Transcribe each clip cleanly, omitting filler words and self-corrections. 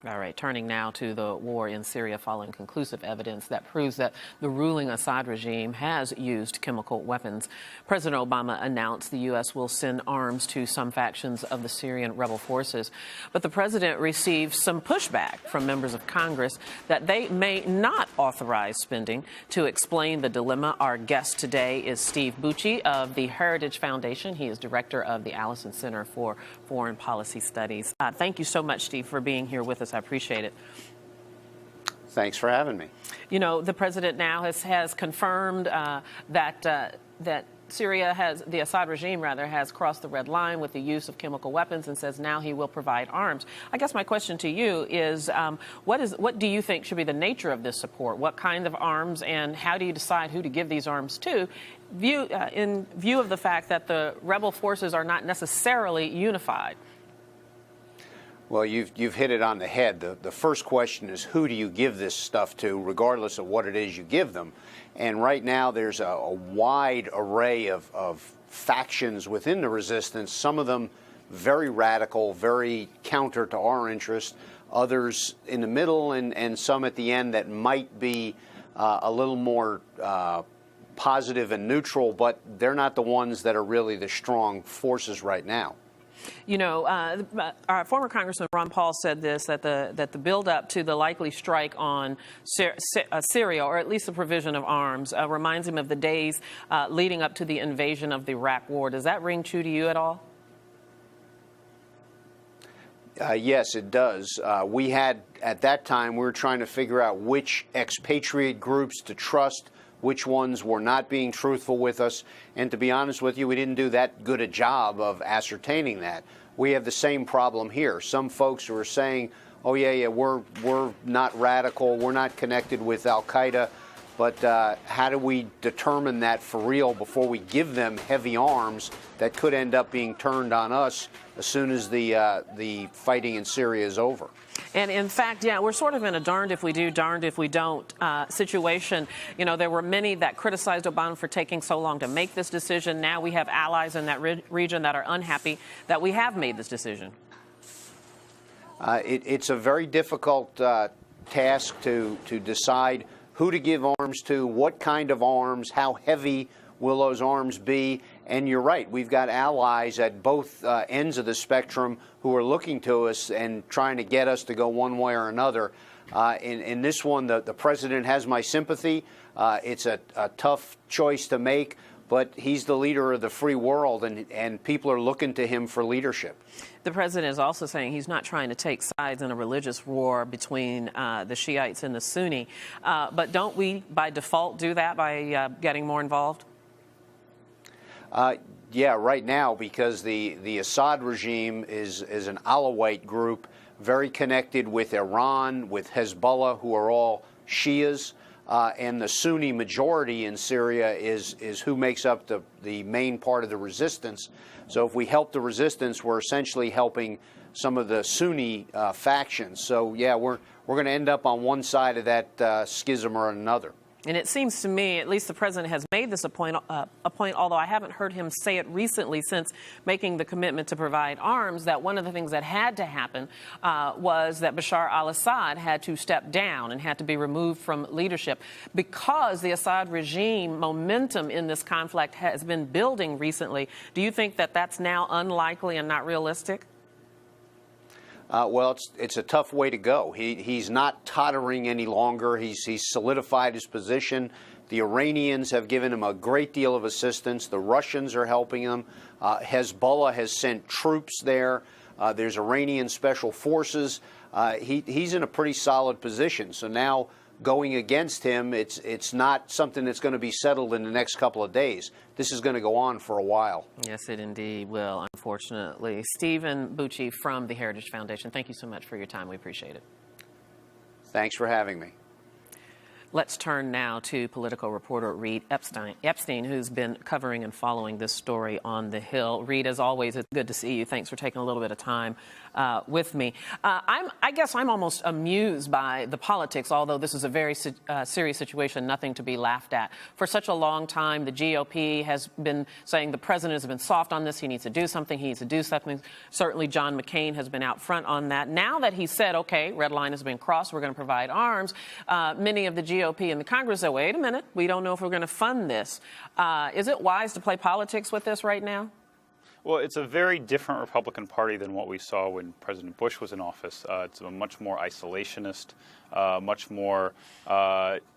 All right, turning now to the war in Syria following conclusive evidence that proves that the ruling Assad regime has used chemical weapons. President Obama announced the U.S. will send arms to some factions of the Syrian rebel forces. But the president received some pushback from members of Congress that they may not authorize spending. To explain the dilemma, our guest today is Steve Bucci of the Heritage Foundation. He is director of the Allison Center for Foreign Policy Studies. Thank you so much, Steve, for being here with us. I appreciate it. Thanks for having me. You know, the president now has confirmed that Syria the Assad regime rather, has crossed the red line with the use of chemical weapons and says now he will provide arms. I guess my question to you is, what do you think should be the nature of this support? What kind of arms, and how do you decide who to give these arms to, in view of the fact that the rebel forces are not necessarily unified? Well, you've hit it on the head. The first question is, who do you give this stuff to, regardless of what it is you give them? And right now there's a wide array of factions within the resistance, some of them very radical, very counter to our interest, others in the middle, and some at the end that might be a little more positive and neutral, but they're not the ones that are really the strong forces right now. You know, our former Congressman Ron Paul said this, that the build-up to the likely strike on Syria, or at least the provision of arms, reminds him of the days leading up to the invasion of the Iraq War. Does that ring true to you at all? Yes, it does. We had, at that time, we were trying to figure out which expatriate groups to trust, which ones were not being truthful with us. And to be honest with you, we didn't do that good a job of ascertaining that. We have the same problem here. Some folks who are saying, oh, yeah, we're not radical, we're not connected with al-Qaeda, but how do we determine that for real before we give them heavy arms that could end up being turned on us as soon as the fighting in Syria is over? And in fact, yeah, we're sort of in a darned if we do, darned if we don't situation. You know, there were many that criticized Obama for taking so long to make this decision. Now we have allies in that region that are unhappy that we have made this decision. It's a very difficult task to decide who to give arms to, what kind of arms, how heavy will those arms be. And you're right, we've got allies at both ends of the spectrum who are looking to us and trying to get us to go one way or another. In this one, the president has my sympathy. It's a tough choice to make, but he's the leader of the free world, and people are looking to him for leadership. The president is also saying he's not trying to take sides in a religious war between the Shiites and the Sunni. But don't we, by default, do that by getting more involved? Yeah, right now, because the Assad regime is an Alawite group, very connected with Iran, with Hezbollah, who are all Shias, and the Sunni majority in Syria is who makes up the main part of the resistance. So if we help the resistance, we're essentially helping some of the Sunni factions. So yeah, we're going to end up on one side of that schism or another. And it seems to me, at least the president has made this a point, although I haven't heard him say it recently since making the commitment to provide arms, that one of the things that had to happen was that Bashar al-Assad had to step down and had to be removed from leadership. Because the Assad regime momentum in this conflict has been building recently, do you think that that's now unlikely and not realistic? Well, it's a tough way to go. He's not tottering any longer. He's solidified his position. The Iranians have given him a great deal of assistance. The Russians are helping him. Hezbollah has sent troops there. There's Iranian special forces. He's in a pretty solid position. So now going against him, it's not something that's going to be settled in the next couple of days. This is going to go on for a while. Yes, it indeed will, unfortunately. Stephen Bucci from the Heritage Foundation, thank you so much for your time. We appreciate it. Thanks for having me. Let's turn now to political reporter Reed Epstein, who's been covering and following this story on the Hill. Reed, as always, it's good to see you. Thanks for taking a little bit of time with me. I guess I'm almost amused by the politics, although this is a very serious situation, nothing to be laughed at. For such a long time, the GOP has been saying the president has been soft on this. He needs to do something. He needs to do something. Certainly, John McCain has been out front on that. Now that he said, okay, red line has been crossed, we're going to provide arms, many of the GOP and the Congress say, wait a minute, we don't know if we're going to fund this. Is it wise to play politics with this right now? Well, it's a very different Republican Party than what we saw when President Bush was in office. It's a much more isolationist, much more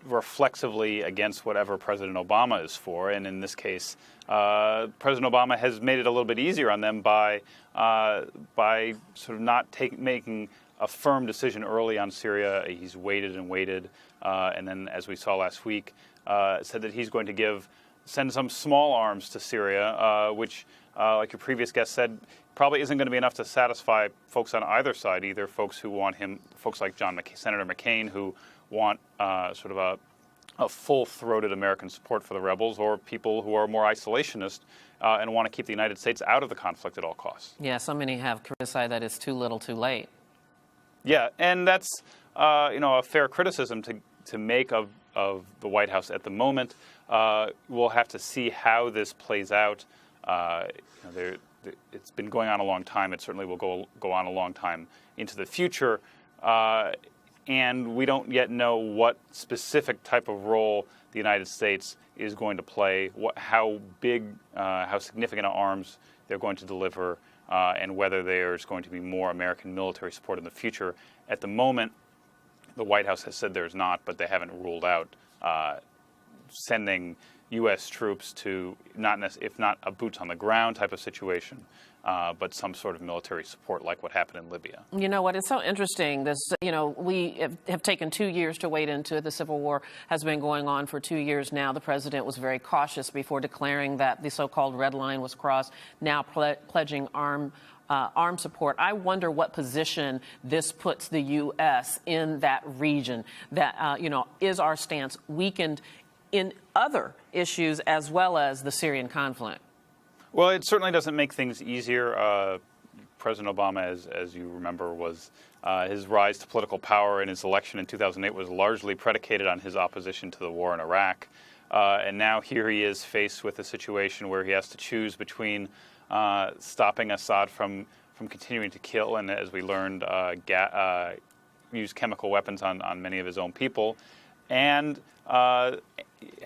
reflexively against whatever President Obama is for. And in this case, President Obama has made it a little bit easier on them by sort of not making a firm decision early on Syria. He's waited and waited, and then, as we saw last week, said that he's going to send some small arms to Syria, which, like your previous guest said, probably isn't going to be enough to satisfy folks on either side, either folks who want folks like Senator McCain, who want sort of a full-throated American support for the rebels, or people who are more isolationist and want to keep the United States out of the conflict at all costs. Yeah, so many have criticized that it's too little too late. Yeah, and that's a fair criticism to make of the White House at the moment. We'll have to see how this plays out. It's been going on a long time. It certainly will go on a long time into the future. And we don't yet know what specific type of role the United States is going to play, how significant arms they're going to deliver, and whether there's going to be more American military support in the future. At the moment, the White House has said there's not, but they haven't ruled out sending U.S. troops to, if not a boots-on-the-ground type of situation, but some sort of military support like what happened in Libya. You know what? It's so interesting. We have taken 2 years to wade into it. The Civil War has been going on for 2 years now. The president was very cautious before declaring that the so-called red line was crossed, now pledging arm support. I wonder what position this puts the U.S. in that region. That, is our stance weakened in other issues as well as the Syrian conflict? Well, it certainly doesn't make things easier. President Obama, as you remember, his rise to political power in his election in 2008 was largely predicated on his opposition to the war in Iraq. And now here he is faced with a situation where he has to choose between stopping Assad from continuing to kill and, as we learned, use chemical weapons on many of his own people, and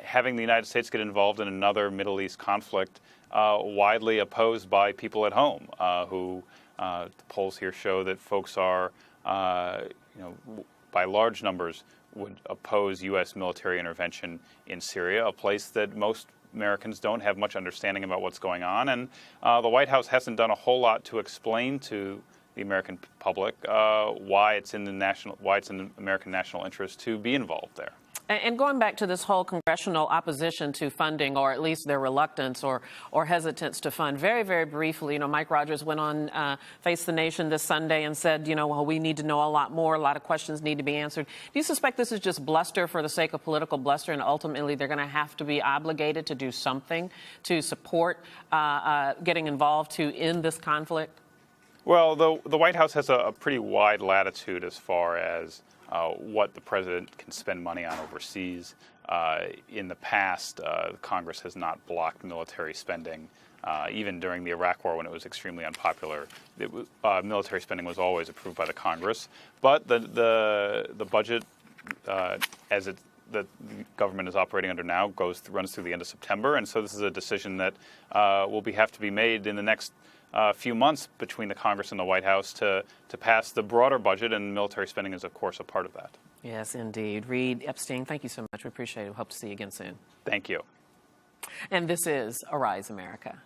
having the United States get involved in another Middle East conflict widely opposed by people at home, who the polls here show that folks are, by large numbers, would oppose U.S. military intervention in Syria, a place that most Americans don't have much understanding about what's going on. And the White House hasn't done a whole lot to explain to the American public why it's in the American national interest to be involved there. And going back to this whole congressional opposition to funding, or at least their reluctance or hesitance to fund, very, very briefly, Mike Rogers went on Face the Nation this Sunday and said, we need to know a lot more. A lot of questions need to be answered. Do you suspect this is just bluster for the sake of political bluster, and ultimately they're going to have to be obligated to do something to support getting involved to end this conflict? Well, the White House has a pretty wide latitude as far as what the president can spend money on overseas. In the past, Congress has not blocked military spending. Even during the Iraq War, when it was extremely unpopular, military spending was always approved by the Congress. But the budget, as the government is operating under now, runs through the end of September, and so this is a decision that will have to be made in the next few months between the Congress and the White House to pass the broader budget, and military spending is, of course, a part of that. Yes, indeed. Reed Epstein, thank you so much. We appreciate it. We hope to see you again soon. Thank you. And this is Arise America.